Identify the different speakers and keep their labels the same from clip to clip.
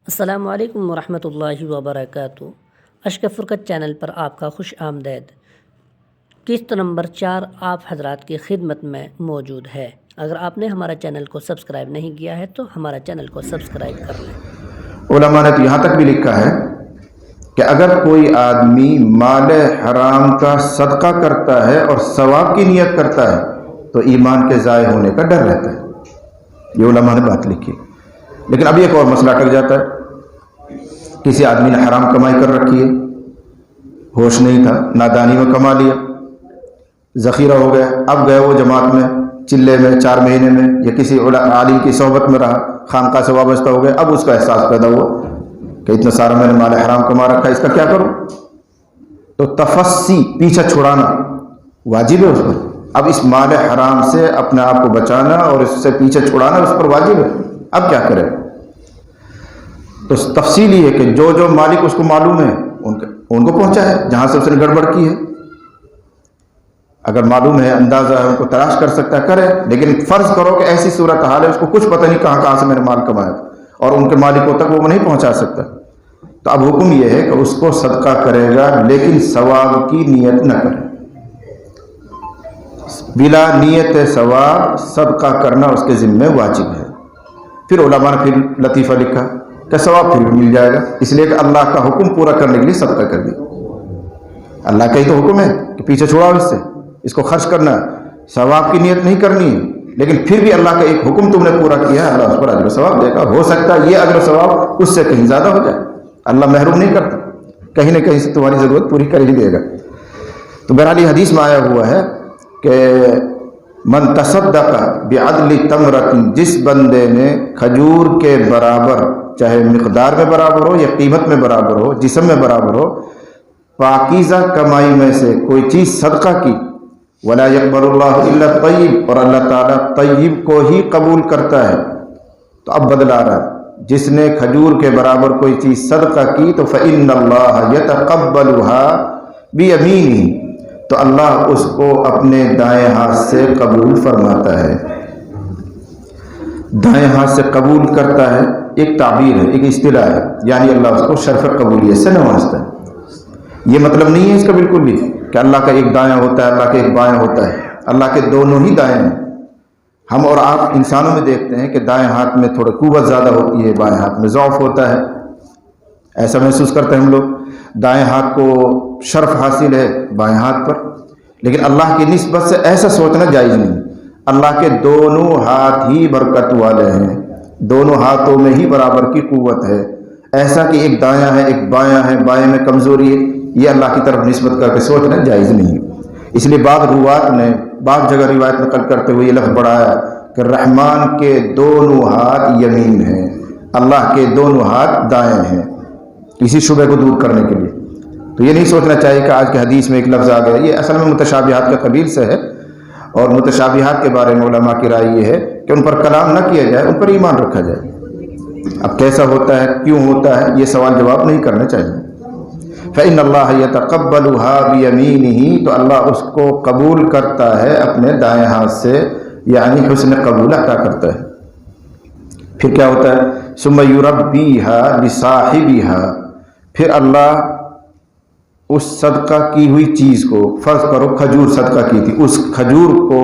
Speaker 1: السلام علیکم ورحمۃ اللہ وبرکاتہ۔ اشک فرقت چینل پر آپ کا خوش آمدید۔ قسط نمبر 4 آپ حضرات کی خدمت میں موجود ہے۔ اگر آپ نے ہمارا چینل کو سبسکرائب نہیں کیا ہے تو ہمارا چینل کو سبسکرائب کر لیں۔
Speaker 2: علماء نے تو یہاں تک بھی لکھا ہے کہ اگر کوئی آدمی مال حرام کا صدقہ کرتا ہے اور ثواب کی نیت کرتا ہے تو ایمان کے ضائع ہونے کا ڈر رہتا ہے۔ یہ علماء نے بات لکھی۔ لیکن اب ایک اور مسئلہ اٹک جاتا ہے۔ کسی آدمی نے حرام کمائی کر رکھی ہے، ہوش نہیں تھا، نادانی میں کما لیا، ذخیرہ ہو گیا، اب گئے وہ جماعت میں، چلے میں، 4 مہینے میں، یا کسی عالم کی صحبت میں رہا، خانقاہ سے وابستہ ہو گئے، اب اس کا احساس پیدا ہوا کہ اتنا سارا میں نے مال حرام کما رکھا ہے، اس کا کیا کروں؟ تو تفسی، پیچھا چھڑانا واجب ہے اس پر۔ اب اس مال حرام سے اپنے آپ کو بچانا اور اس سے پیچھا چھڑانا اس پر واجب ہے۔ اب کیا کرے؟ تو تفصیل یہ ہے کہ جو مالک اس کو معلوم ہے ان کو پہنچا ہے جہاں سے اس نے گڑبڑ کی ہے۔ اگر معلوم ہے، اندازہ ہے، ان کو تلاش کر سکتا ہے، کرے۔ لیکن فرض کرو کہ ایسی صورتحال ہے اس کو کچھ پتہ نہیں کہاں سے میں نے مال کمایا اور ان کے مالکوں تک وہ نہیں پہنچا سکتا، تو اب حکم یہ ہے کہ اس کو صدقہ کرے گا لیکن ثواب کی نیت نہ کرے۔ بلا نیت ثواب صدقہ کرنا اس کے ذمہ واجب ہے۔ پھر علماء نے پھر لطیفہ لکھا کہ ثواب پھر بھی مل جائے گا، اس لیے کہ اللہ کا حکم پورا کرنے کے لیے صدقہ کر دیا۔ اللہ کا ہی تو حکم ہے کہ پیچھے چھوڑاؤ اس سے، اس کو خرچ کرنا ہے، ثواب کی نیت نہیں کرنی ہے، لیکن پھر بھی اللہ کا ایک حکم تم نے پورا کیا ہے، اللہ اس پر اجر و ثواب دے گا۔ ہو سکتا ہے یہ اجر و ثواب اس سے کہیں زیادہ ہو جائے، اللہ محروم نہیں کرتا، کہیں نہ کہیں سے تمہاری ضرورت پوری کر ہی دے گا۔ تو بہرحال یہ حدیث میں آیا ہوا ہے کہ من تصدق بعدل تمرۃ، جس بندے نے کھجور کے برابر، چاہے مقدار میں برابر ہو یا قیمت میں برابر ہو، جسم میں برابر ہو، پاکیزہ کمائی میں سے کوئی چیز صدقہ کی، ولا يقبل اللہ الا طیب، اور اللہ تعالیٰ طیب کو ہی قبول کرتا ہے۔ تو اب بدل آ رہا ہے، جس نے کھجور کے برابر کوئی چیز صدقہ کی تو فإن اللہ يتقبلها بیمینہ، تو اللہ اس کو اپنے دائیں ہاتھ سے قبول فرماتا ہے۔ دائیں ہاتھ سے قبول کرتا ہے ایک تعبیر ہے، ایک اصطلاح ہے، یعنی اللہ اس کو شرف قبولیت سے نوازتا ہے۔ یہ مطلب نہیں ہے اس کا بالکل بھی کہ اللہ کا ایک دایاں ہوتا ہے، اللہ کا ایک بایاں ہوتا ہے۔ اللہ کے دونوں ہی دائیں ہیں۔ ہم اور آپ انسانوں میں دیکھتے ہیں کہ دائیں ہاتھ میں تھوڑی قوت زیادہ ہوتی ہے، بائیں ہاتھ میں ضعف ہوتا ہے، ایسا محسوس کرتے ہیں ہم لوگ۔ دائیں ہاتھ کو شرف حاصل ہے بائیں ہاتھ پر، لیکن اللہ کی نسبت سے ایسا سوچنا جائز نہیں۔ اللہ کے دونوں ہاتھ ہی برکت والے ہیں، دونوں ہاتھوں میں ہی برابر کی قوت ہے۔ ایسا کہ ایک دایاں ہے ایک بایاں ہے، بائیں میں کمزوری ہے، یہ اللہ کی طرف نسبت کر کے سوچنا جائز نہیں۔ اس لیے بعض روات نے بعض جگہ روایت نقل کرتے ہوئے یہ لفظ بڑھایا کہ رحمان کے دونوں ہاتھ یمین ہیں، اللہ کے دونوں ہاتھ دائیں ہیں، اسی شبہ کو دور کرنے کے لیے۔ تو یہ نہیں سوچنا چاہیے کہ آج کے حدیث میں ایک لفظ آ گیا، یہ اصل میں متشابہات کے قبیل سے ہے، اور متشابہات کے بارے میں علماء کی رائے یہ ہے کہ ان پر کلام نہ کیا جائے، ان پر ایمان رکھا جائے۔ اب کیسا ہوتا ہے، کیوں ہوتا ہے، یہ سوال جواب نہیں کرنا چاہیے۔ فإن اللہ يتقبلها بیمینہ، تو اللہ اس کو قبول کرتا ہے اپنے دائیں ہاتھ سے، یعنی حسن قبول عطا کرتا ہے۔ پھر کیا ہوتا ہے؟ ثم یربیها لصاحبها، پھر اللہ اس صدقہ کی ہوئی چیز کو، فرض کرو کھجور صدقہ کی تھی، اس کھجور کو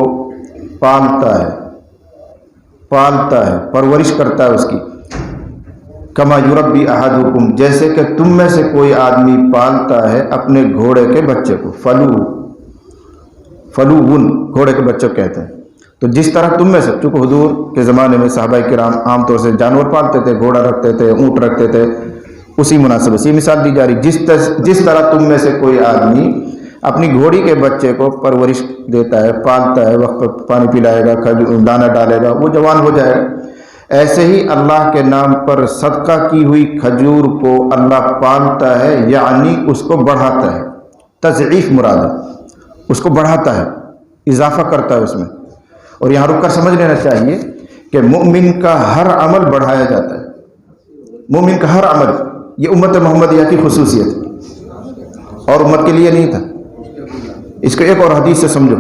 Speaker 2: پالتا ہے، پرورش کرتا ہے اس کی۔ کما یربی احدکم، جیسے کہ تم میں سے کوئی آدمی پالتا ہے اپنے گھوڑے کے بچے کو، فلوون گھوڑے کے بچے کہتے ہیں۔ تو جس طرح تم میں سے، چونکہ حضور کے زمانے میں صحابہ کرام عام طور سے جانور پالتے تھے، گھوڑا رکھتے تھے، اونٹ رکھتے تھے، اسی مناسبت سے یہ مثال دی جا رہی، جس طرح تم میں سے کوئی آدمی اپنی گھوڑی کے بچے کو پرورش دیتا ہے، پالتا ہے، وقت پر پانی پلائے گا، دانہ ڈالے گا، وہ جوان ہو جائے گا، ایسے ہی اللہ کے نام پر صدقہ کی ہوئی کھجور کو اللہ پالتا ہے، یعنی اس کو بڑھاتا ہے۔ تضعیف مراد ہے، اس کو بڑھاتا ہے، اضافہ کرتا ہے اس میں۔ اور یہاں رک کر سمجھ لینا چاہیے کہ مومن کا ہر عمل بڑھایا جاتا ہے، مومن کا ہر عمل، یہ امت محمدیہ کی خصوصیت ہے اور امت کے لیے نہیں تھا۔ اس کو ایک اور حدیث سے سمجھو،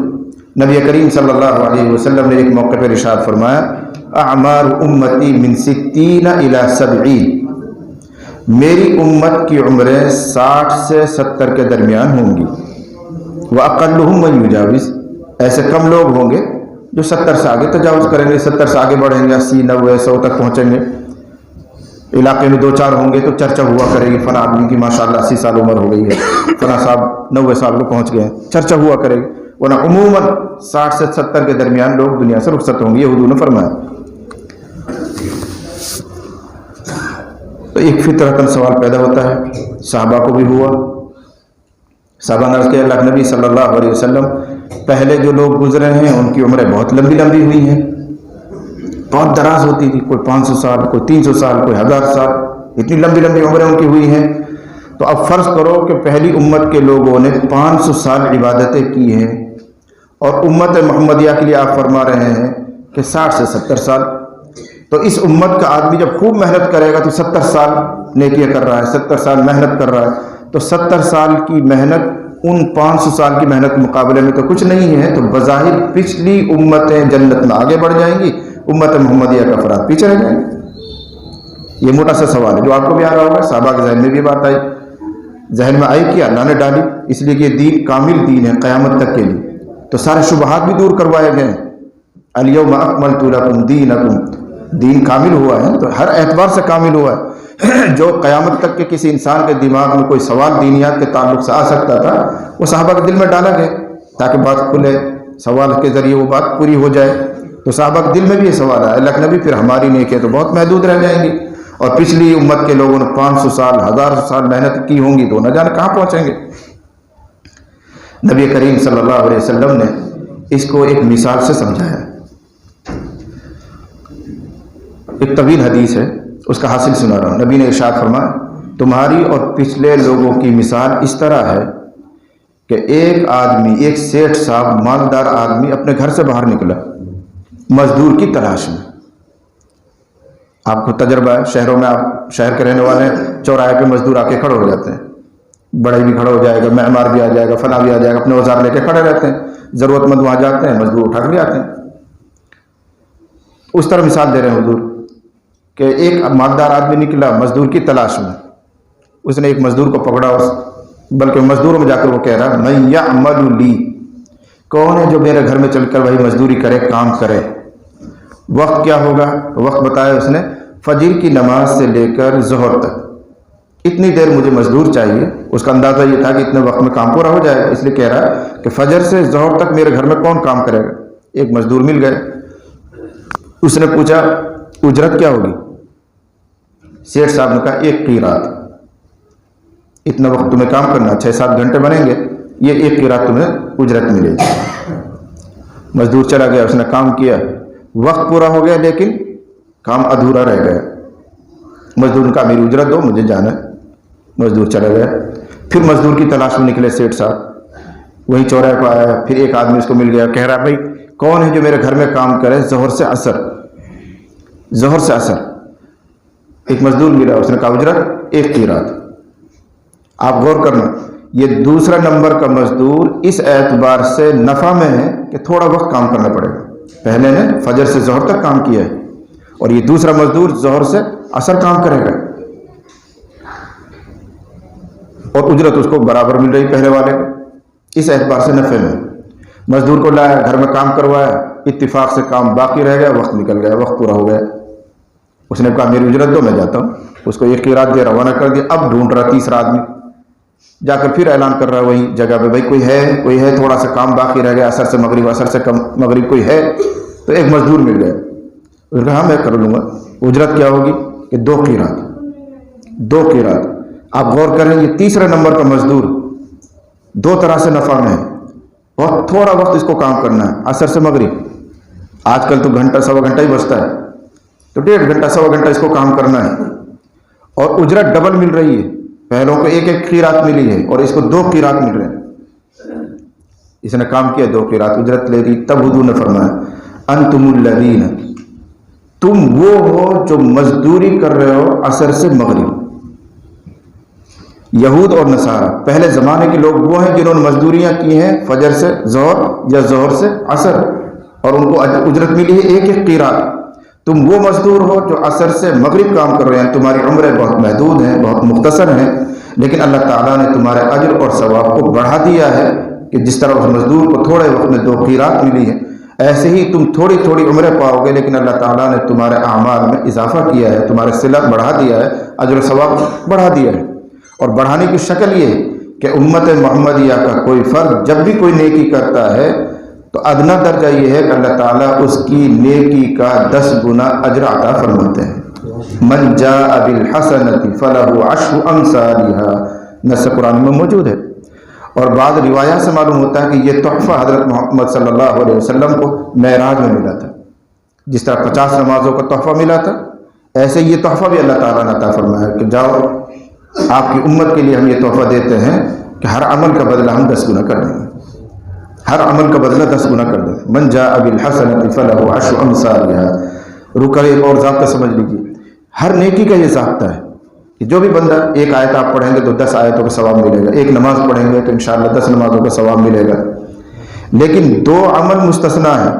Speaker 2: نبی کریم صلی اللہ علیہ وسلم نے ایک موقع پر ارشاد فرمایا، اعمار امتی من 60 الی 70، میری امت کی عمریں 60 سے 70 کے درمیان ہوں گی. وَأَقَلُّهُمْ مَنْ يُجَاوِزُ، ایسے کم لوگ ہوں گے جو 70 سے آگے تجاوز کریں گے، 70 سے آگے بڑھیں گے، 80 90 100 تک پہنچیں گے. علاقے میں 2 4 ہوں گے تو چرچا ہوا کرے گی، فلاں آدمی کی ماشاءاللہ 80 سال عمر ہو گئی ہے، فلاں صاحب 90 سال کو پہنچ گئے ہیں، چرچا ہوا کرے گی. ورنہ عموماً 60 سے 70 کے درمیان لوگ دنیا سے رخصت ہوں گے، یہ حضور نے فرمایا. تو ایک فطرتاً سوال پیدا ہوتا ہے، صحابہ کو بھی ہوا. صحابہ نے عرض کیا اللہ کے نبی صلی اللہ علیہ وسلم، پہلے جو لوگ گزرے ہیں ان کی عمریں بہت لمبی لمبی ہوئی ہیں، بہت دراز ہوتی تھی، کوئی 500 سال، کوئی 300 سال، کوئی 1000 سال، اتنی لمبی لمبی عمریں ان کی ہوئی ہیں. تو اب فرض کرو کہ پہلی امت کے لوگوں نے 500 سال عبادتیں کی ہیں، اور امت محمدیہ کے لیے آپ فرما رہے ہیں کہ 60 سے 70 سال. تو اس امت کا آدمی جب خوب محنت کرے گا تو 70 سال نیکیاں کر رہا ہے، 70 سال محنت کر رہا ہے، تو 70 سال کی محنت ان 500 سال کی محنت کے مقابلے میں تو کچھ نہیں ہے. تو بظاہر پچھلی امتیں جنت میں آگے بڑھ جائیں گی، امت محمدیہ کا افراد پیچھے رہ جائیں گے. یہ موٹا سا سوال ہے جو آپ کو بھی آ رہا ہوگا، صحابہ کے ذہن میں بھی بات آئی، ذہن میں آئی کہ اللہ نے ڈالی، اس لیے کہ یہ دین کامل دین ہے قیامت تک کے لیے. تو سارے شبہات بھی دور کروائے گئے ہیں. الیوم اکملت لکم دینکم، دین کامل ہوا ہے تو ہر اعتبار سے کامل ہوا ہے. جو قیامت تک کے کسی انسان کے دماغ میں کوئی سوال دینیات کے تعلق سے آ سکتا تھا وہ صحابہ کے دل میں ڈالا گیا تاکہ بات کھلے، سوال کے ذریعے وہ بات پوری ہو جائے. تو صحابہ کے دل میں بھی یہ سوال ہے، اللہ کے نبی پھر ہماری نیکیاں تو بہت محدود رہ جائیں گی، اور پچھلی امت کے لوگوں نے 500 سال 1000 سال محنت کی ہوں گی تو نہ جانے کہاں پہنچیں گے. نبی کریم صلی اللہ علیہ وسلم نے اس کو ایک مثال سے سمجھایا. ایک طویل حدیث ہے، اس کا حاصل سنا رہا ہوں. نبی نے ارشاد فرمایا تمہاری اور پچھلے لوگوں کی مثال اس طرح ہے کہ ایک آدمی، ایک سیٹھ صاحب مالدار آدمی اپنے گھر سے باہر نکلا مزدور کی تلاش میں. آپ کو تجربہ ہے، شہروں میں، آپ شہر کے رہنے والے ہیں، چوراہے پہ مزدور آ کے کھڑے ہو جاتے ہیں، بڑے بھی کھڑا ہو جائے گا، معمار بھی آ جائے گا، فلاں بھی آ جائے گا، اپنے اوزار لے کے کھڑے رہتے ہیں، ضرورت مند وہاں جاتے ہیں، مزدور اٹھا کے لے آتے ہیں. اس طرح مثال دے رہے ہیں حضور کہ ایک مالدار آدمی نکلا مزدور کی تلاش میں، اس نے ایک مزدور کو پکڑا، بلکہ مزدوروں میں جا کر وہ کہہ رہا من یعمل لی، کون ہے جو میرے گھر میں چل کر وہی مزدوری کرے، کام کرے. وقت کیا ہوگا؟ وقت بتایا اس نے فجر کی نماز سے لے کر ظہر تک، اتنی دیر مجھے مزدور چاہیے. اس کا اندازہ یہ تھا کہ اتنے وقت میں کام پورا ہو جائے گا، اس لیے کہہ رہا ہے کہ فجر سے ظہر تک میرے گھر میں کون کام کرے گا. ایک مزدور مل گئے، اس نے پوچھا اجرت کیا ہوگی؟ سیٹھ صاحب نے کہا 1 قیراط. اتنا وقت تمہیں کام کرنا، 6-7 گھنٹے بنیں گے، یہ 1 قیراط تمہیں اجرت ملے گی. مزدور چلا گیا، اس نے کام کیا، وقت پورا ہو گیا لیکن کام ادھورا رہ گیا. مزدور نے کہا میری اجرت دو، مجھے جانا ہے. مزدور چلا گیا. پھر مزدور کی تلاش میں نکلے سیٹھ صاحب، وہی چوراہے کو آیا، پھر ایک آدمی اس کو مل گیا، کہہ رہا بھائی کون ہے جو میرے گھر میں کام کرے ظہر سے عصر. ظہر سے عصر ایک مزدور ملا، اس نے کہا اجرت 1 قیراط. آپ غور کرنا، یہ دوسرا نمبر کا مزدور اس اعتبار سے نفع میں ہے کہ تھوڑا وقت کام کرنا پڑے گا. پہلے نے فجر سے ظہر تک کام کیا ہے، اور یہ دوسرا مزدور ظہر سے عصر کام کرے گا، اور اجرت اس کو برابر مل رہی پہلے والے کو. اس اعتبار سے نفع میں. مزدور کو لایا، گھر میں کام کروایا، اتفاق سے کام باقی رہ گیا، وقت نکل گیا، وقت پورا ہو گیا. اس نے کہا میری اجرت دو، میں جاتا ہوں. اس کو 1 قیراط دے، روانہ کر دیا. اب ڈھونڈ رہا تیسرا آدمی، جا کر پھر اعلان کر رہا ہے وہی جگہ پہ، بھائی کوئی ہے تھوڑا سا کام باقی رہ گیا، عصر سے مغرب، عصر سے کم مغرب کوئی ہے. تو ایک مزدور مل گیا، اس نے کہا ہاں میں کر لوں گا. اجرت کیا ہوگی کہ 2 قیراط. 2 قیراط. آپ غور کریں، یہ تیسرے نمبر کا مزدور 2 طرح سے نفع میں ہے. بہت تھوڑا وقت اس کو کام کرنا ہے، عصر سے مغرب. آج کل تو گھنٹہ سوا گھنٹہ ہی بچتا ہے، تو 1.5 گھنٹہ سوا گھنٹہ اس کو کام کرنا ہے، اور اجرت ڈبل مل رہی ہے. پہلوں کو 1 قیراط ملی ہے اور اس کو 2 قیراط مل رہے ہیں. اس نے کام کیا، 2 قیراط اجرت لے دی. تب حضور نے فرمایا انتم الذین، تم وہ ہو جو مزدوری کر رہے ہو عصر سے مغرب. یہود اور نصارہ پہلے زمانے کے لوگ وہ ہیں جنہوں نے مزدوریاں کی ہیں فجر سے ظہر یا ظہر سے عصر، اور ان کو اجرت ملی ہے 1 قیراط. تم وہ مزدور ہو جو عصر سے مغرب کام کر رہے ہیں، تمہاری عمریں بہت محدود ہیں، بہت مختصر ہیں، لیکن اللہ تعالیٰ نے تمہارے اجر اور ثواب کو بڑھا دیا ہے کہ جس طرح اس مزدور کو تھوڑے وقت میں 2 قیرات ملی ہیں، ایسے ہی تم تھوڑی تھوڑی عمریں پاؤ گے، لیکن اللہ تعالیٰ نے تمہارے اعمال میں اضافہ کیا ہے، تمہارے صلہ بڑھا دیا ہے، اجر و ثواب بڑھا دیا ہے۔ اور بڑھانے کی شکل یہ ہے کہ امت محمدیہ کا کوئی فرد جب بھی کوئی نیکی کرتا ہے تو ادنا درجہ یہ ہے کہ اللہ تعالیٰ اس کی نیکی کا 10 گنا اجر عطا فرماتے ہیں۔ من جاء بالحسنۃ فلہ عشر امثالها، نص قرآن میں موجود ہے۔ اور بعض روایات سے معلوم ہوتا ہے کہ یہ تحفہ حضرت محمد صلی اللہ علیہ وسلم کو معراج میں ملا تھا، جس طرح 50 نمازوں کا تحفہ ملا تھا، ایسے یہ تحفہ بھی اللہ تعالیٰ نے عطا فرمایا کہ جاؤ آپ کی امت کے لیے ہم یہ تحفہ دیتے ہیں کہ ہر عمل کا بدلہ ہم 10 گنا کر دیں گے، ہر عمل کا بدلہ 10 گنا کر دیں گے۔ من جاء بالحسنۃ فلہ عشر امثالها۔ رک کر ایک اور ضابطہ سمجھ لیجیے، ہر نیکی کا یہ ضابطہ ہے کہ جو بھی بندہ ایک آیت آپ پڑھیں گے تو 10 آیتوں کا ثواب ملے گا، ایک نماز پڑھیں گے تو انشاءاللہ 10 نمازوں کا ثواب ملے گا، لیکن 2 عمل مستثنا ہیں،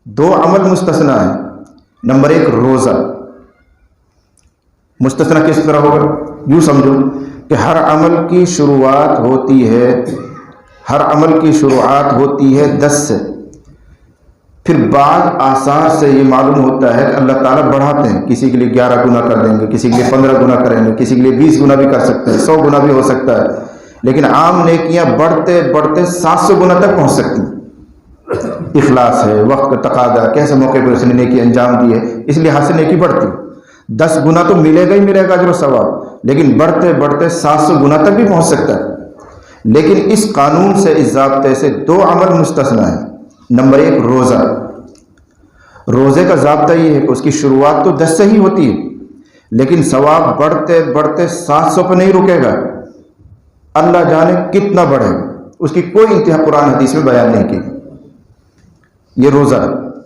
Speaker 2: 2 عمل مستثنا ہیں۔ نمبر 1 روزہ، مستثنا کس طرح ہوگا؟ یوں سمجھو کہ ہر عمل کی شروعات ہوتی ہے، ہر عمل کی شروعات ہوتی ہے 10 سے، پھر بعض آثار سے یہ معلوم ہوتا ہے کہ اللہ تعالیٰ بڑھاتے ہیں، کسی کے لیے 11 گنا کر دیں گے، کسی کے لیے 15 گنا کریں گے، کسی کے لیے 20 گنا بھی کر سکتے ہیں، 100 گنا بھی ہو سکتا ہے، لیکن عام نیکیاں بڑھتے بڑھتے 700 گنا تک پہنچ سکتی ہیں۔ اخلاص ہے، وقت کا تقاضا، کیسے موقع پر اس نے نیکی انجام دی ہے، اس لحاظ سے نیکی بڑھتی ہے۔ 10 گنا تو ملے گا ہی ملے گا اجر و ثواب، لیکن بڑھتے بڑھتے 700 گنا تک بھی پہنچ سکتا ہے۔ لیکن اس قانون سے، اس ضابطے سے 2 عمل مستثنا ہیں۔ نمبر 1 روزہ، روزے کا ضابطہ یہ ہے کہ اس کی شروعات تو 10 سے ہی ہوتی ہے، لیکن ثواب بڑھتے بڑھتے 700 پہ نہیں رکے گا، اللہ جانے کتنا بڑھے گا، اس کی کوئی انتہا قرآن حدیث میں بیان نہیں کی۔ یہ روزہ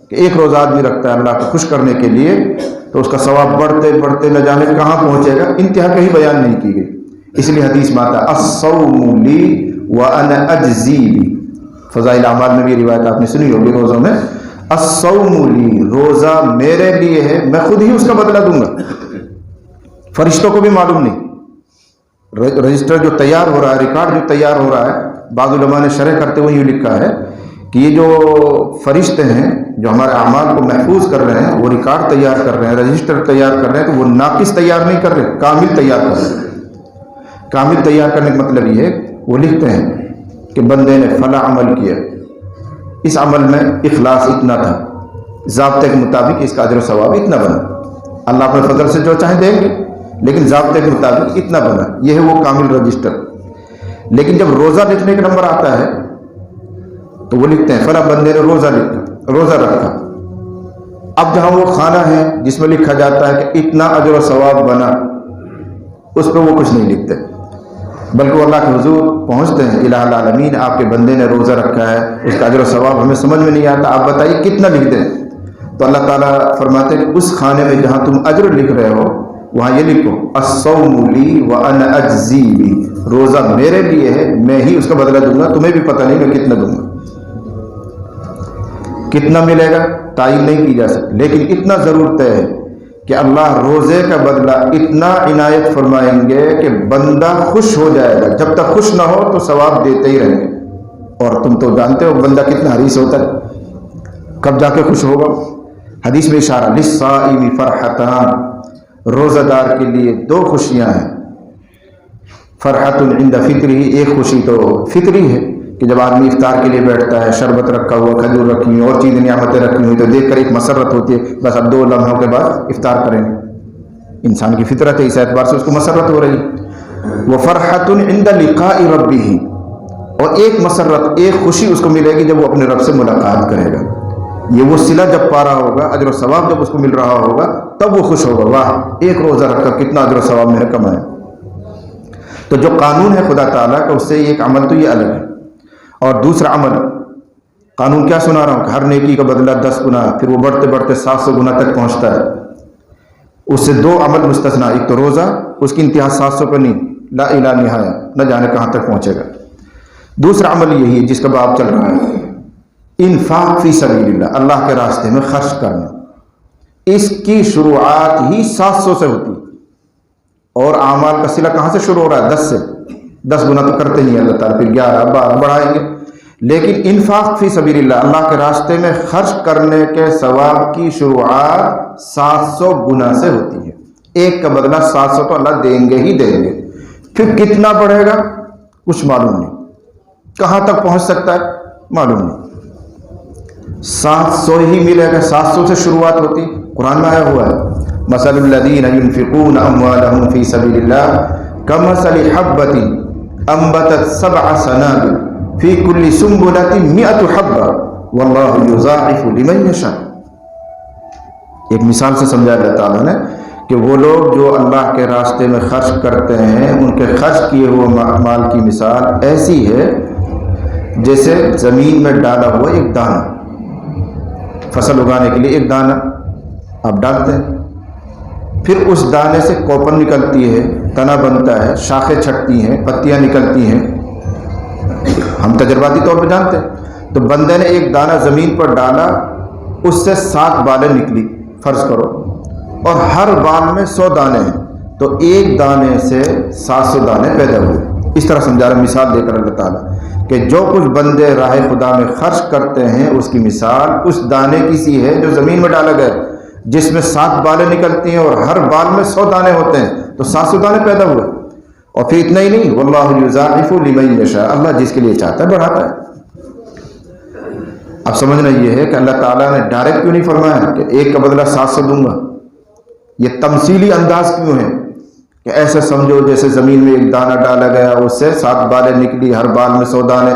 Speaker 2: کہ ایک روزہ آدمی رکھتا ہے اللہ کو خوش کرنے کے لیے تو اس کا ثواب بڑھتے بڑھتے نہ جانے کہاں پہنچے گا، انتہا کہیں بیان نہیں کی گئی۔ اس لیے حدیث میں آتا ہے الصوم لی وانا اجزی بی، فضائل اعمال میں بھی یہ روایت آپ نے سنی ہوگی روزوں میں، الصوم لی، روزہ میرے لیے ہے، میں خود ہی اس کا بدلہ دوں گا، فرشتوں کو بھی معلوم نہیں۔ رجسٹر جو تیار ہو رہا ہے، ریکارڈ جو تیار ہو رہا ہے، بعض علماء نے شرح کرتے ہوئے یہ لکھا ہے کہ یہ جو فرشتے ہیں جو ہمارے اعمال کو محفوظ کر رہے ہیں، وہ ریکارڈ تیار کر رہے ہیں، رجسٹر تیار کر رہے ہیں، تو وہ ناقص تیار نہیں کر رہے، کامل تیار کر رہے ہیں۔ کامل تیار کرنے کا مطلب یہ ہے وہ لکھتے ہیں کہ بندے نے فلاں عمل کیا، اس عمل میں اخلاص اتنا تھا، ضابطے کے مطابق اس کا اجر و ثواب اتنا بنا، اللہ اپنے فضل سے جو چاہیں دیں گے، لیکن ضابطے کے مطابق اتنا بنا، یہ ہے وہ کامل رجسٹر۔ لیکن جب روزہ لکھنے کا نمبر آتا ہے تو وہ لکھتے ہیں فلاں بندے نے روزہ رکھا، اب جہاں وہ خانہ ہے جس میں لکھا جاتا ہے کہ اتنا اجر و ثواب بنا، اس پہ وہ کچھ نہیں لکھتے، بلکہ وہ اللہ کے حضور پہنچتے ہیں، الہ العالمین آپ کے بندے نے روزہ رکھا ہے، اس کا اجر و ثواب ہمیں سمجھ میں نہیں آتا، آپ بتائیے کتنا لکھ دیں؟ تو اللہ تعالیٰ فرماتے ہیں کہ اس خانے میں جہاں تم اجر لکھ رہے ہو وہاں یہ لکھو الصوم لی وانا اجزی بی، روزہ میرے لیے ہے، میں ہی اس کا بدلہ دوں گا، تمہیں بھی پتہ نہیں میں کتنا دوں گا، کتنا ملے گا تعین نہیں کی جا سکتی، لیکن اتنا ضرور طے ہے کہ اللہ روزے کا بدلہ اتنا عنایت فرمائیں گے کہ بندہ خوش ہو جائے گا، جب تک خوش نہ ہو تو ثواب دیتے ہی رہیں گے۔ اور تم تو جانتے ہو بندہ کتنا حریص ہوتا ہے، کب جا کے خوش ہوگا۔ حدیث میں اشارہ للصائم فرحتان، روزہ دار کے لیے 2 خوشیاں ہیں، فرحت عند فطری، ایک خوشی تو فطری ہے کہ جب آدمی افطار کے لیے بیٹھتا ہے، شربت رکھا ہوا، کھجور رکھی ہوئی اور چیزیں نعمتیں رکھی ہوئی تو دیکھ کر ایک مسرت ہوتی ہے، بس اب 2 لمحوں کے بعد افطار کریں گے، انسان کی فطرت ہے، اس اعتبار سے اس کو مسرت ہو رہی ہے۔ وفرحت عند لقاء ربہ، اور ایک مسرت، ایک خوشی اس کو ملے گی جب وہ اپنے رب سے ملاقات کرے گا، یہ وہ صلہ جب پا رہا ہوگا، اجر و ثواب جب اس کو مل رہا ہوگا تب وہ خوش ہوگا، واہ ایک روزہ رکھ کر کتنا اجر و ثواب میں نے کمایا۔ تو جو قانون ہے خدا تعالیٰ کا، اس سے ایک عمل تو یہ الگ ہے، اور دوسرا عمل قانون کیا سنا رہا ہوں کہ ہر نیکی کا بدلہ 10 گنا، پھر وہ بڑھتے بڑھتے 700 گنا تک پہنچتا ہے۔ اس سے 2 عمل مستثنا، ایک تو روزہ، اس کی انتہا 700 پہ نہیں، لا الہ نہایا، نہ جانے کہاں تک پہنچے گا۔ دوسرا عمل یہی ہے جس کا باب چل رہا ہے، انفاق فی سبیل اللہ، اللہ کے راستے میں خرچ کرنا، اس کی شروعات ہی 700 سے ہوتی ہے، اور اعمال کا صلہ کہاں سے شروع ہو رہا ہے؟ 10 سے. 10 گنا تو کرتے نہیں اللہ تعالیٰ، پھر 11 12 بڑھائیں گے. لیکن انفاق فی سبیل اللہ کے راستے میں خرچ کرنے کے ثواب کی شروعات 700 گنا سے ہوتی ہے. ایک کا بدلہ 700 تو اللہ دیں گے ہی دیں گے. پھر کتنا بڑھے گا کچھ معلوم نہیں، کہاں تک پہنچ سکتا ہے معلوم نہیں. 700 ہی ملے گا، 700 سے شروعات ہوتی. قرآن میں آیا ہوا ہے مثل الذین ينفقون اموالهم فی سبیل اللہ کمثل حبۃ انبتت 7 سنابل فی کل سنبلۃ 100 حبۃ واللہ یضاعف لمن یشاء. ایک مثال سے سمجھایا اللہ تعالیٰ نے کہ وہ لوگ جو اللہ کے راستے میں خرچ کرتے ہیں ان کے خرچ کیے ہوئے مال کی مثال ایسی ہے جیسے زمین میں ڈالا ہوا ایک دانہ. فصل اگانے کے لیے ایک دانہ آپ ڈالتے ہیں، پھر اس دانے سے کوپن نکلتی ہے، تنا بنتا ہے، شاخیں چھٹتی ہیں، پتیاں نکلتی ہیں. ہم تجرباتی طور پہ جانتے ہیں. تو بندے نے ایک دانہ زمین پر ڈالا، اس سے 7 بالیں نکلی فرض کرو، اور ہر بال میں 100 دانے ہیں، تو ایک دانے سے 700 دانے پیدا ہوئے. اس طرح سمجھا رہا مثال دے کر اللہ تعالیٰ کہ جو کچھ بندے راہ خدا میں خرچ کرتے ہیں اس کی مثال اس دانے کی سی ہے جو زمین میں ڈالا گیا، جس میں 7 بالیں نکلتی ہیں اور ہر بال میں 100 دانے ہوتے ہیں، تو 700 دانے پیدا ہوئے. اور پھر اتنا ہی نہیں، واللہ یضاعف لمن یشاء، اللہ جس کے لیے چاہتا ہے بڑھاتا ہے. اب سمجھنا یہ ہے کہ اللہ تعالیٰ نے ڈائریکٹ کیوں نہیں فرمایا کہ ایک کا بدلہ 700 دوں گا. یہ تمثیلی انداز کیوں ہے کہ ایسا سمجھو جیسے زمین میں ایک دانہ ڈالا گیا، اس سے 7 بالیں نکلی، ہر بال میں 100 دانے.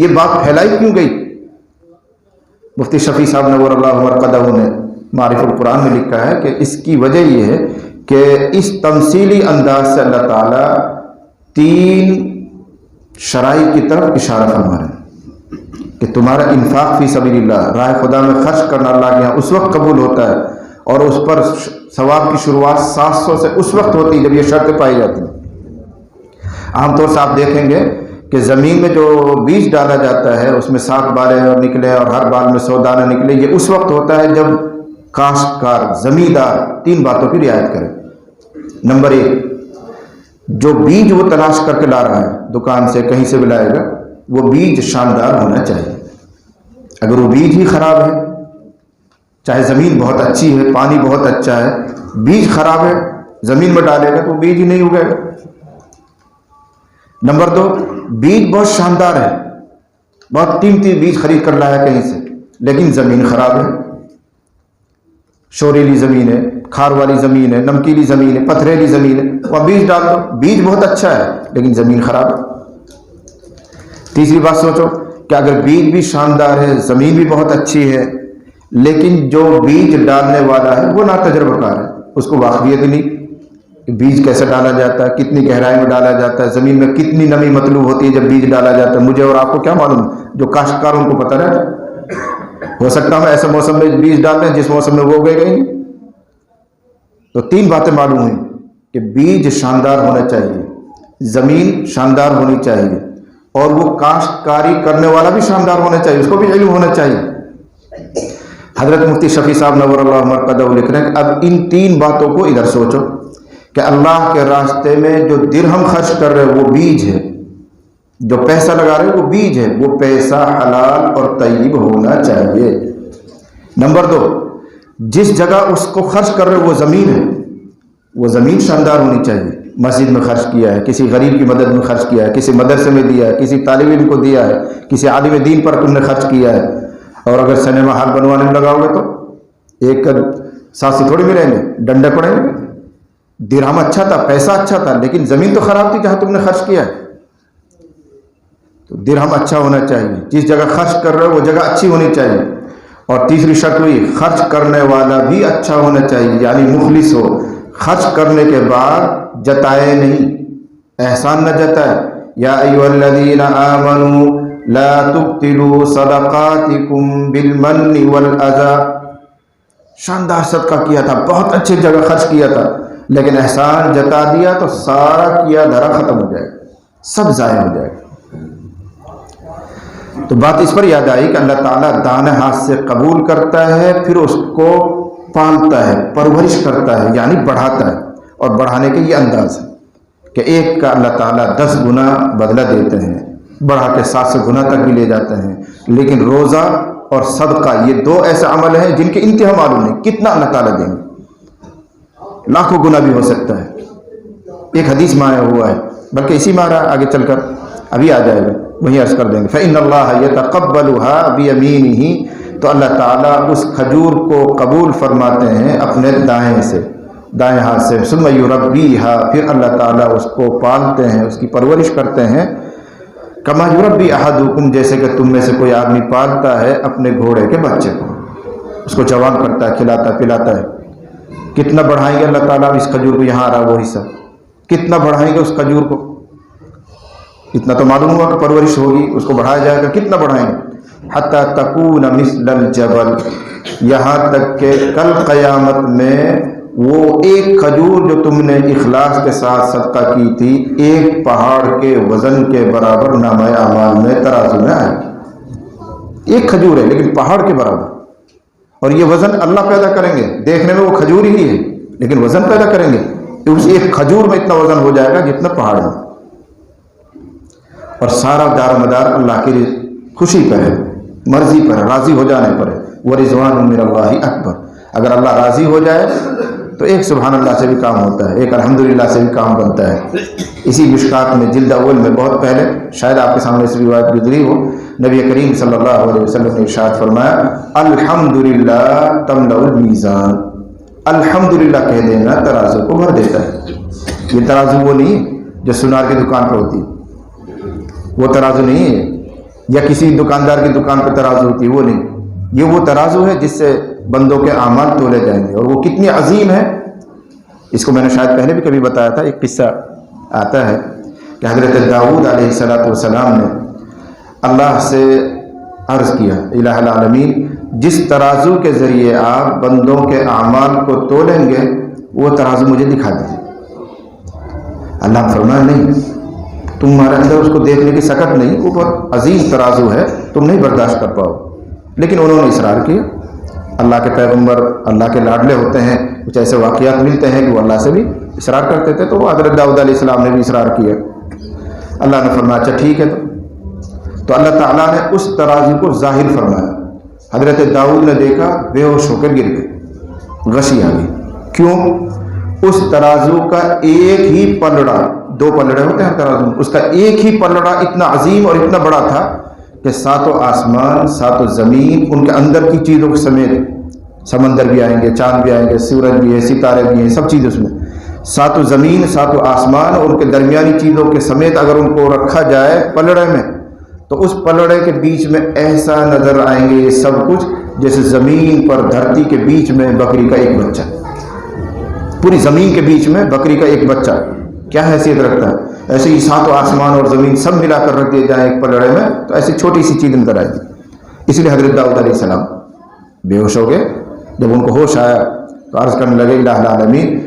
Speaker 2: یہ بات پھیلائی کیوں گئی؟ مفتی شفیع صاحب نور اللہ مرقدہ نے معرف القرآن میں لکھا ہے کہ اس کی وجہ یہ ہے کہ اس تمثیلی انداز سے اللہ تعالیٰ 3 شرائع کی طرف اشارہ فرما رہے ہیں کہ تمہارا انفاق فی سبیل اللہ، راہ خدا میں خرچ کرنا اللہ کے یہاں اس وقت قبول ہوتا ہے اور اس پر ثواب کی شروعات 700 سے اس وقت ہوتی ہے جب یہ شرط پائی جاتی ہے. عام طور سے آپ دیکھیں گے کہ زمین میں جو بیج ڈالا جاتا ہے اس میں 7 بالیں اور نکلے اور ہر بال میں 100 دانے نکلے، یہ اس وقت ہوتا ہے جب کاشتکار زمیندار 3 باتوں کی رعایت کرے. نمبر 1، جو بیج وہ تلاش کر کے لا رہا ہے دکان سے کہیں سے بھی لائے گا، وہ بیج شاندار ہونا چاہیے. اگر وہ بیج ہی خراب ہے، چاہے زمین بہت اچھی ہے، پانی بہت اچھا ہے، بیج خراب ہے، زمین میں ڈالے گا تو بیج ہی نہیں اگے گا. نمبر 2، بیج بہت شاندار ہے، بہت قیمتی بیج خرید کر لایا کہیں سے، لیکن زمین خراب ہے، شوریلی زمین ہے، کھار والی زمین ہے، نمکیلی زمین ہے، پتھریلی زمین ہے، وہ بیج ڈال دو، بیج بہت اچھا ہے لیکن زمین خراب ہے. تیسری بات سوچو کہ اگر بیج بھی شاندار ہے، زمین بھی بہت اچھی ہے، لیکن جو بیج ڈالنے والا ہے وہ ناتجربہ کار ہے، اس کو واقفیت ہی نہیں کہ بیج کیسے ڈالا جاتا ہے، کتنی گہرائی میں ڈالا جاتا ہے، زمین میں کتنی نمی مطلوب ہوتی ہے جب بیج ڈالا جاتا ہے. مجھے اور آپ کو کیا معلوم، جو کاشتکار ان کو پتہ رہتا ہے. ہو سکتا ہے ایسے موسم میں بیج ڈال دیں جس موسم میں وہ اگے گا ہی نہیں. تو 3 باتیں معلوم ہوئی کہ بیج شاندار ہونا چاہیے، زمین شاندار ہونی چاہیے، اور وہ کاشتکاری کرنے والا بھی شاندار ہونا چاہیے، اس کو بھی علم ہونا چاہیے. حضرت مفتی شفیع صاحب نور اللہ مرقدہ لکھ رہے ہیں کہ اب ان 3 باتوں کو ادھر سوچو کہ اللہ کے راستے میں جو درہم خرچ کر رہے وہ بیج ہے، جو پیسہ لگا رہے وہ بیج ہے، وہ پیسہ حلال اور طیب ہونا چاہیے. نمبر 2، جس جگہ اس کو خرچ کر رہے وہ زمین ہے، وہ زمین شاندار ہونی چاہیے. مسجد میں خرچ کیا ہے، کسی غریب کی مدد میں خرچ کیا ہے، کسی مدرسے میں دیا ہے، کسی طالب علم کو دیا ہے، کسی عالم دین پر تم نے خرچ کیا ہے. اور اگر سنیما ہال بنوانے میں لگاؤ گے تو ایک ساتھ سے تھوڑی ملیں گے، ڈنڈے پڑیں گے. درہم اچھا تھا، پیسہ اچھا تھا، لیکن زمین تو خراب تھی جہاں تم نے خرچ کیا ہے. تو درہم اچھا ہونا چاہیے، جس جگہ خرچ کر رہے ہو وہ جگہ اچھی ہونی چاہیے. اور تیسری شرط ہوئی خرچ کرنے والا بھی اچھا ہونا چاہیے، یعنی مخلص ہو، خرچ کرنے کے بعد جتائے نہیں، احسان نہ جتائے. یا ایھا الذین آمنوا لا تبطلوا صدقاتکم بالمن والاذی. شاندار صدقہ کیا تھا، بہت اچھی جگہ خرچ کیا تھا، لیکن احسان جتا دیا تو سارا کیا دھرا ختم ہو جائے گا، سب ضائع ہو جائے گا. تو بات اس پر یاد آئی کہ اللہ تعالیٰ دانے ہاتھ سے قبول کرتا ہے، پھر اس کو پالتا ہے، پرورش کرتا ہے، یعنی بڑھاتا ہے. اور بڑھانے کے یہ انداز ہے کہ ایک کا اللہ تعالیٰ 10 گنا بدلہ دیتے ہیں، بڑھا کے 700 گنا تک بھی لے جاتے ہیں. لیکن روزہ اور صدقہ یہ 2 ایسے عمل ہیں جن کی انتہا معلوم نہیں کتنا اللہ تعالیٰ دیں گے، لاکھوں گنا بھی ہو سکتا ہے. ایک حدیث میں آیا ہوا ہے، بلکہ اسی میں آ رہا ہے، آگے چل کر ابھی آ جائے گا، وہیں عرض کر دیں گے. فإن اللہ یتقبلها بیمینہ، تو اللہ تعالیٰ اس کھجور کو قبول فرماتے ہیں اپنے دائیں سے، دائیں ہاتھ سے. ثم یربیہا، پھر اللہ تعالیٰ اس کو پالتے ہیں، اس کی پرورش کرتے ہیں. کما یربی احدکم، جیسے کہ تم میں سے کوئی آدمی پالتا ہے اپنے گھوڑے کے بچے کو، اس کو جوان کرتا ہے، کھلاتا پلاتا ہے. کتنا بڑھائیں گے اللہ تعالیٰ اس کھجور کو، یہاں آ رہا وہ حصہ، کتنا بڑھائیں گے اس کھجور کو؟ اتنا تو معلوم ہوا کہ پرورش ہوگی، اس کو بڑھایا جائے گا. کتنا بڑھائیں گے؟ حتی تکون مثل الجبل، یہاں تک کہ کل قیامت میں وہ ایک کھجور جو تم نے اخلاص کے ساتھ صدقہ کی تھی، ایک پہاڑ کے وزن کے برابر نامہ اعمال میں ترازو میں آئے گی. ایک کھجور ہے لیکن پہاڑ کے برابر، اور یہ وزن اللہ پیدا کریں گے. دیکھنے میں وہ کھجور ہی ہے لیکن وزن پیدا کریں گے، اس ایک کھجور میں اتنا وزن ہو جائے گا جتنا پہاڑ ہے. اور سارا دار و مدار اللہ کی خوشی پر ہے، مرضی پر ہے، راضی ہو جانے پر ہے. وَرِضْوَانٌ مِّنَ اللَّهِ اکبر. اگر اللہ راضی ہو جائے تو ایک سبحان اللہ سے بھی کام ہوتا ہے، ایک الحمدللہ سے بھی کام بنتا ہے. اسی مشکات میں جلد اول میں بہت پہلے، شاید آپ کے سامنے اس روایت گزری ہو، نبی کریم صلی اللہ علیہ وسلم نے ارشاد فرمایا الحمدللہ تملأ المیزان، الحمدللہ کہہ دینا ترازو کو بھر دیتا ہے. یہ ترازو وہ نہیں ہے جو سنار کی دکان پہ ہوتی ہے، وہ ترازو نہیں ہے، یا کسی دکاندار کی دکان پہ ترازو ہوتی ہے، وہ نہیں. یہ وہ ترازو ہے جس سے بندوں کے اعمال تولے جائیں گے، اور وہ کتنی عظیم ہے. اس کو میں نے شاید پہلے بھی کبھی بتایا تھا. ایک قصہ آتا ہے کہ حضرت داؤد علیہ السلام نے اللہ سے عرض کیا، الہ العالمین، جس ترازو کے ذریعے آپ بندوں کے اعمال کو تولیں گے وہ ترازو مجھے دکھا دیجیے. اللہ فرمایا نہیں، تمہارے اندر اس کو دیکھنے کی سکت نہیں، وہ بہت عظیم ترازو ہے، تم نہیں برداشت کر پاؤ. لیکن انہوں نے اصرار کیا. اللہ کے پیغمبر اللہ کے لاڈلے ہوتے ہیں، کچھ ایسے واقعات ملتے ہیں کہ وہ اللہ سے بھی اصرار کرتے تھے، تو وہ حضرت داؤد علیہ السلام نے بھی اصرار کیا. اللہ نے فرمایا اچھا ٹھیک ہے. تو اللہ تعالیٰ نے اس ترازو کو ظاہر فرمایا. حضرت داؤد نے دیکھا، بے ہوش ہو کر گر گئے، غشی آ گئی. کیوں؟ اس ترازو کا ایک ہی پلڑا، 2 پلڑے ہوتے ہیں ترازو، اس کا ایک ہی پلڑا اتنا عظیم اور اتنا بڑا تھا کہ 7 آسمان 7 زمین، ان کے اندر کی چیزوں کے سمیت، سمندر بھی آئیں گے، چاند بھی آئیں گے، سورج بھی ہے، ستارے بھی ہیں، سب چیز اس میں، 7 زمین 7 آسمان اور ان کے درمیانی چیزوں کے سمیت اگر ان کو رکھا جائے پلڑے میں، تو اس پلڑے کے بیچ میں ایسا نظر آئیں گے یہ سب کچھ جیسے زمین پر دھرتی کے بیچ میں بکری کا ایک بچہ. پوری زمین کے بیچ میں بکری کا ایک بچہ کیا حیثیت رکھتا ہے. ایسے ہی 7 آسمان اور زمین سب ملا کر رکھ دیے جائیں ایک پلڑے میں تو ایسی چھوٹی سی چیز نظر آئے گی. اس لیے حضرت داؤد علیہ السلام بے ہوش ہو گئے. جب ان کو ہوش آیا تو عرض کرنے لگے الہ العالمین،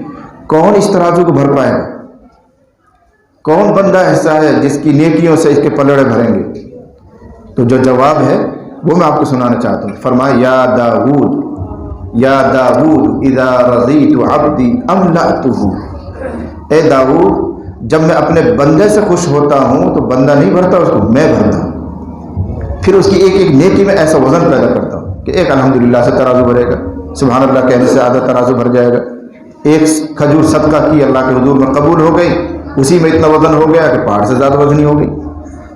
Speaker 2: کون اس ترازو کو بھر پائے گا؟ کون بندہ ایسا ہے جس کی نیکیوں سے اس کے پلڑے بھریں گے؟ تو جو جواب ہے وہ میں آپ کو سنانا چاہتا ہوں. فرمایا یا داؤد یا داؤد اذا رضیت عبدی املأتہ، اے داؤد جب میں اپنے بندے سے خوش ہوتا ہوں تو بندہ نہیں بھرتا، اس کو میں بھرتا ہوں. پھر اس کی ایک ایک نیکی میں ایسا وزن پیدا کرتا ہوں کہ ایک الحمدللہ سے ترازو بھرے گا، سبحان اللہ کہنے سے آدھا ترازو بھر جائے گا. ایک کھجور صدقہ کی اللہ کے حضور میں قبول ہو گئی، اسی میں اتنا وزن ہو گیا کہ پہاڑ سے زیادہ وزنی ہو گئی.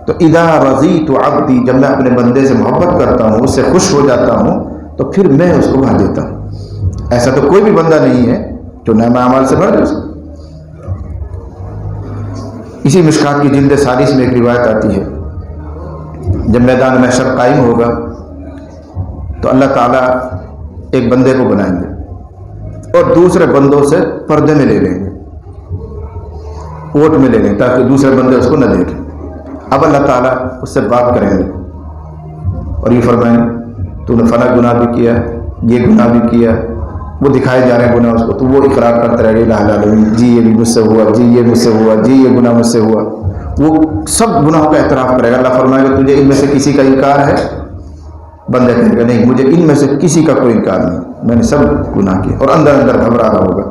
Speaker 2: تو اذا رضیت عبدی، جب میں اپنے بندے سے محبت کرتا ہوں، اس سے خوش ہو جاتا ہوں، تو پھر میں اس کو بھر دیتا ہوں. ایسا تو کوئی بھی بندہ نہیں ہے جو نعمہ اعمال سے بھر دے. اسی مشکات کی جلد 40 میں ایک روایت آتی ہے، جب میدان محشر قائم ہوگا تو اللہ تعالیٰ ایک بندے کو بنائیں گے اور دوسرے بندوں سے پردے میں لے لیں گے، اوٹ میں لے لیں تاکہ دوسرے بندے اس کو نہ دیکھیں. اب اللہ تعالیٰ اس سے بات کریں گے اور یہ فرمائیں تو نے فلاں گناہ بھی کیا، یہ گناہ بھی کیا، وہ دکھائے جا رہے ہیں گناہ اس کو، تو وہ اقرار کرتا رہے گا الہ العالمین، جی یہ بھی مجھ سے ہوا، جی یہ مجھ سے ہوا، جی یہ گناہ مجھ سے ہوا. وہ سب گناہوں کا اعتراف کرے گا. اللہ فرمائے گا تجھے ان میں سے کسی کا انکار ہے؟ بندہ کہے گا نہیں، مجھے ان میں سے کسی کا کوئی انکار نہیں، میں نے سب گناہ کیا، اور اندر اندر گھبرا رہا ہوگا.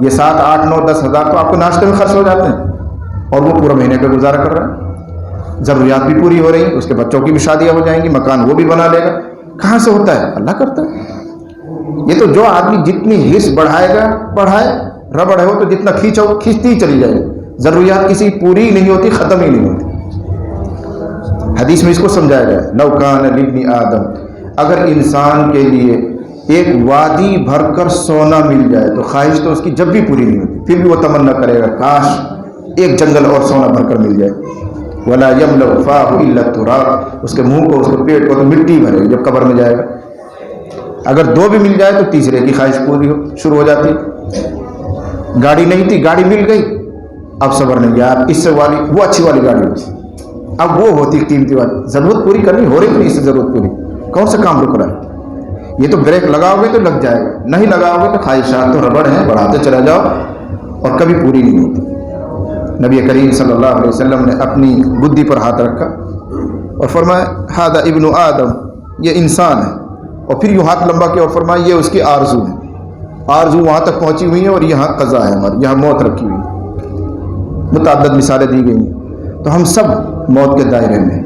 Speaker 2: یہ 7 8 9 10,000 تو آپ کو ناشتے میں خرچ ہو جاتے ہیں، اور وہ پورا مہینے کا گزارا کر رہا ہے، ضروریات بھی پوری ہو رہی ہیں، اس کے بچوں کی بھی شادیاں ہو جائیں گی، مکان وہ بھی بنا لے گا۔ کہاں سے ہوتا ہے؟ اللہ کرتا ہے۔ یہ تو جو آدمی جتنی حرص بڑھائے گا بڑھائے، ربڑ ہے وہ تو جتنا کھینچو کھینچتی ہی چلی جائے گی، ضروریات کسی پوری نہیں ہوتی، ختم ہی نہیں ہوتی۔ حدیث میں اس کو سمجھایا گیا، لو کان لابن آدم، اگر انسان کے لیے ایک وادی بھر کر سونا مل جائے تو خواہش تو اس کی جب بھی پوری نہیں ہوتی، پھر بھی وہ تمنا کرے گا کاش ایک جنگل اور سونا بھر کر مل جائے۔ ولا یملأ فاہ الا التراب، اس کے منہ کو، اس کے پیٹ کو تو مٹی بھرے گی جب قبر میں جائے گا۔ اگر 2 بھی مل جائے تو تیسرے کی خواہش پوری شروع ہو جاتی۔ گاڑی نہیں تھی، گاڑی مل گئی، اب صبر نہیں یار، اس سے والی وہ اچھی والی گاڑی ہوتی، اب وہ ہوتی قیمتی والی، ضرورت پوری کرنی ہو رہی نہیں، اس سے ضرورت پوری، کون سا کام رک رہا ہے؟ یہ تو بریک لگاؤ گے تو لگ جائے گا، نہیں لگاؤ گے تو خواہشات تو ربڑ ہیں، بڑھاتے چلا جاؤ اور کبھی پوری نہیں ہوتی۔ نبی کریم صلی اللہ علیہ وسلم نے اپنی بدھی پر ہاتھ رکھا اور فرمایا ھذا ابن آدم، یہ انسان ہے، اور پھر یوں ہاتھ لمبا کیا اور فرمایا یہ اس کی آرزو ہے، آرزو وہاں تک پہنچی ہوئی ہے اور یہاں قضا ہے، ہماری یہاں موت رکھی ہوئی ہے۔ متعدد مثالیں دی گئی ہیں۔ تو ہم سب موت کے دائرے میں،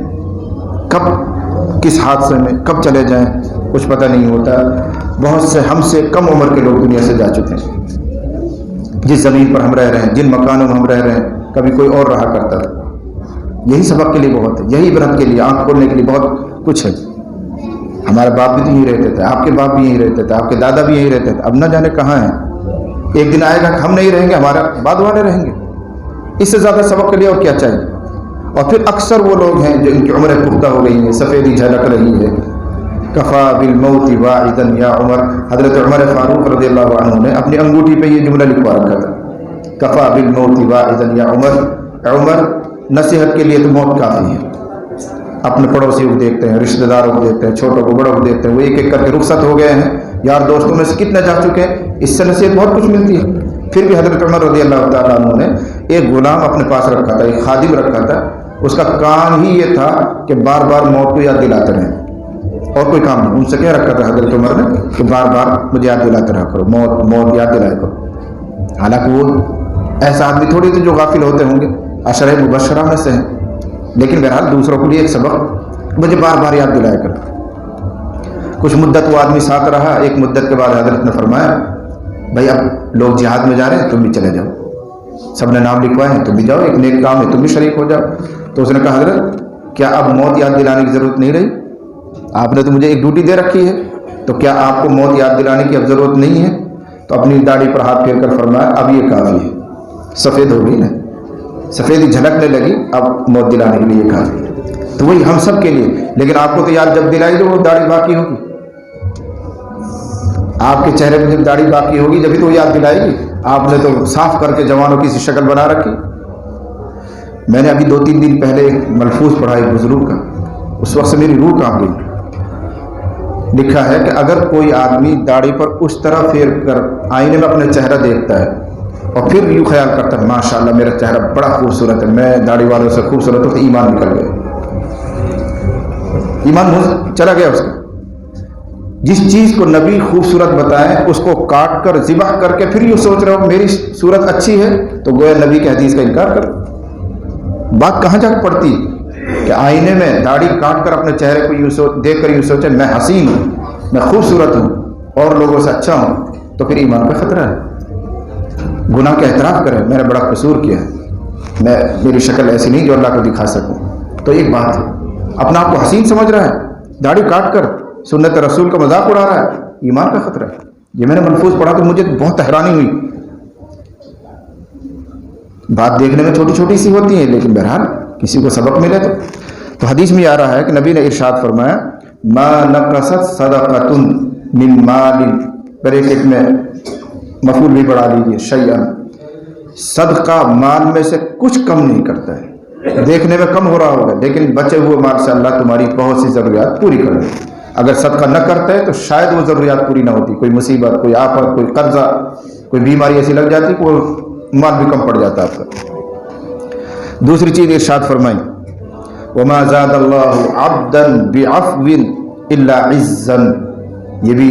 Speaker 2: کب کس حادثے میں کب چلے جائیں کچھ پتہ نہیں ہوتا۔ بہت سے ہم سے کم عمر کے لوگ دنیا سے جا چکے ہیں، جس زمین پر ہم رہ رہے ہیں، جن مکانوں میں ہم رہ رہے ہیں، کبھی کوئی اور رہا کرتا تھا۔ یہی سبق کے لیے بہت ہے، یہی عبرت کے لیے، آنکھ کھولنے کے لیے بہت کچھ ہے۔ ہمارے باپ بھی تو یہیں رہتے تھے، آپ کے باپ بھی یہیں رہتے تھے، آپ کے دادا بھی یہیں رہتے تھے، اب نہ جانے کہاں ہیں۔ ایک دن آئے گا کہ ہم نہیں رہیں گے، ہمارا بعد والے رہیں گے۔ اس سے زیادہ سبق کے لیے اور کیا چاہیے؟ اور پھر اکثر وہ لوگ ہیں جو ان کی عمریں پختہ ہو گئی ہیں، سفیدی جھلک رہی ہے۔ کفا بالموت واعدا یا عمر، حضرت عمر فاروق رضی اللہ عنہ نے اپنی انگوٹھی پہ یہ جملہ لکھوا رکھا تھا، کفا بالموت واعدا یا عمر، عمر نصیحت کے لیے تو موت کافی ہے۔ اپنے پڑوسی کو دیکھتے ہیں، رشتہ داروں کو دیکھتے ہیں، چھوٹوں کو بڑوں کو دیکھتے ہیں، وہ ایک ایک کر کے رخصت ہو گئے ہیں، یار دوستوں میں سے کتنے جا چکے ہیں، اس سے نصیحت بہت کچھ ملتی ہے۔ پھر بھی حضرت عمر رضی اللہ تعالیٰ عنہ نے ایک غلام اپنے پاس رکھا تھا، ایک خادم رکھا تھا، اس کا کام ہی یہ تھا کہ بار بار موت کو یاد دلاتے رہیں، اور کوئی کام نہیں۔ ان سے کہہ رکھا تھا حضرت عمر نے کہ بار بار مجھے یاد دلاتے رہا کرو، موت موت یاد دلایا کرو۔ حالانکہ وہ ایسا آدمی تھوڑی تھے جو غافل ہوتے ہوں گے، عشرہ مبشرہ میں سے ہیں، لیکن بہرحال دوسروں کے لیے ایک سبق، مجھے بار بار یاد دلایا کرو۔ کچھ مدت وہ آدمی ساتھ رہا، ایک مدت کے بعد حضرت نے فرمایا بھائی اب لوگ جہاد میں جا رہے ہیں، تم بھی چلے جاؤ، سب نے نام لکھوائے ہیں، تم بھی جاؤ، ایک نیک کام ہے، تم بھی شریک ہو جاؤ۔ تو اس نے کہا حضرت کیا اب موت یاد دلانے کی ضرورت نہیں رہی؟ آپ نے تو مجھے ایک ڈیوٹی دے رکھی ہے، تو کیا آپ کو موت یاد دلانے کی اب ضرورت نہیں ہے؟ تو اپنی داڑھی پر ہاتھ پھیر کر فرمایا اب یہ کافی ہے، سفید ہو گئی نا، سفیدی جھلکنے لگی، اب موت دلانے کے لیے یہ کافی ہے۔ تو وہی ہم سب کے لیے، لیکن آپ کو تو یاد جب دلائی تو وہ داڑھی باقی ہوگی، آپ کے چہرے میں جب داڑھی باقی ہوگی جبھی تو وہ یاد دلائے گی۔ آپ نے تو صاف کر کے جوانوں کی سی شکل بنا رکھی۔ میں نے ابھی 2-3 دن پہلے ایک ملفوظ پڑھا ایک بزرگ کا، اس وقت سے میری روح کانپ گئی۔ لکھا ہے کہ اگر کوئی آدمی داڑھی پر اس طرح پھیر کر آئینے میں اپنا چہرہ دیکھتا ہے اور پھر یوں خیال کرتا ہے ماشاءاللہ میرا چہرہ بڑا خوبصورت ہے، میں داڑھی والوں سے خوبصورت ہوں، تو ایمان نکل گیا، ایمان چلا گیا اس کا۔ جس چیز کو نبی خوبصورت بتائیں اس کو کاٹ کر ذبح کر کے پھر یوں سوچ رہے ہو میری صورت اچھی ہے، تو گویا نبی کے حدیث کا انکار کر۔ بات کہاں جا کے پڑتی کہ آئینے میں داڑھی کاٹ کر اپنے چہرے کو یوں دیکھ کر یوں سوچے میں حسین ہوں، میں خوبصورت ہوں اور لوگوں سے اچھا ہوں، تو پھر ایمان کا خطرہ ہے۔ گناہ کا اعتراف کرے میں نے بڑا قصور کیا ہے، میری شکل ایسی نہیں جو اللہ کو دکھا سکوں، تو ایک بات ہے۔ اپنا آپ کو حسین سمجھ رہا ہے، داڑھی کاٹ کر سنت رسول کا مذاق اڑا رہا ہے، ایمان کا خطرہ ہے۔ یہ میں نے ملفوظ پڑھا تو مجھے بہت حیرانی ہوئی۔ بات دیکھنے میں چھوٹی چھوٹی سی ہوتی ہے، لیکن بہرحال کسی کو سبق ملے تو حدیث میں آ رہا ہے کہ نبی نے ارشاد فرمایا ما نقصت صدقۃ من مال، بریکٹ میں مفعول بھی بڑھا لیجیے، شیئا، صدقہ مال میں سے کچھ کم نہیں کرتا ہے۔ دیکھنے میں کم ہو رہا ہوگا لیکن بچے ہوئے مال سے اللہ تمہاری بہت سی ضروریات پوری کر دے۔ اگر صدقہ نہ کرتا ہے تو شاید وہ ضروریات پوری نہ ہوتی، کوئی مصیبت، کوئی آفت، کوئی قرضہ، کوئی بیماری ایسی لگ جاتی کہ وہ مال بھی کم پڑ جاتا آپ کا۔ دوسری چیز ارشاد فرمائی وما زاد اللہ عبدا بعفو الا عزا، یہ بھی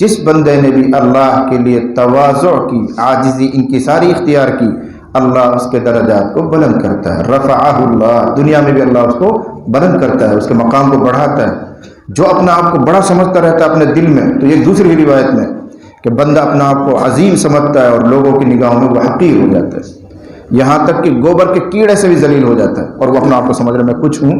Speaker 2: جس بندے نے بھی اللہ کے لیے تواضع کی، عاجزی، انکساری اختیار کی، اللہ اس کے درجات کو بلند کرتا ہے۔ رفعہ اللہ، دنیا میں بھی اللہ اس کو بلند کرتا ہے، اس کے مقام کو بڑھاتا ہے۔ جو اپنا آپ کو بڑا سمجھتا رہتا ہے اپنے دل میں، تو یہ دوسری روایت میں کہ بندہ اپنا آپ کو عظیم سمجھتا ہے اور لوگوں کی نگاہوں میں وہ حقیر ہو جاتا ہے، یہاں تک کہ گوبر کے کیڑے سے بھی ذلیل ہو جاتا ہے، اور وہ اپنا آپ کو سمجھ رہا ہے میں کچھ ہوں،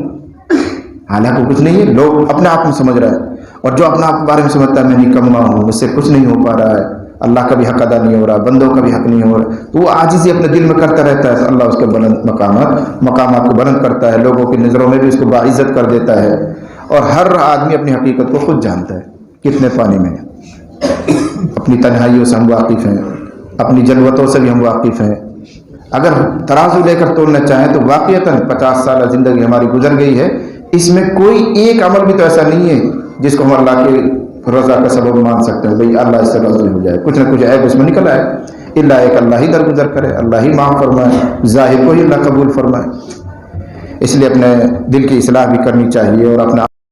Speaker 2: حالانکہ کچھ نہیں ہے، لوگ اپنے آپ میں سمجھ رہا ہے۔ اور جو اپنا آپ کے بارے میں سمجھتا ہے میں نکما ہوں، مجھ سے کچھ نہیں ہو پا رہا ہے، اللہ کا بھی حق ادا نہیں ہو رہا، بندوں کا بھی حق نہیں ہو رہا، تو وہ عاجزی اپنے دل میں کرتا رہتا ہے، اللہ اس کے بلند مقامات کو بلند کرتا ہے، لوگوں کی نظروں میں بھی اس کو باعزت کر دیتا ہے۔ اور ہر آدمی اپنی حقیقت کو خود جانتا ہے، کتنے پانی میں اپنی تنہائیوں سے ہم واقف ہیں، اپنی جلوتوں سے بھی ہم واقف ہیں۔ اگر ترازو لے کر تولنا چاہیں تو واقعتاً 50 سالہ زندگی ہماری گزر گئی ہے، اس میں کوئی ایک عمل بھی تو ایسا نہیں ہے جس کو ہم اللہ کے رضا کا سبب مان سکتے ہیں، بھئی اللہ اس سے راضی ہو جائے، کچھ نہ کچھ عیب اس میں نکل آئے، اللہ ایک اللہ ہی درگزر کرے، اللہ ہی معاف فرمائے، ظاہر کو ہی اللہ قبول فرمائے۔ اس لیے اپنے دل کی اصلاح بھی کرنی چاہیے اور اپنا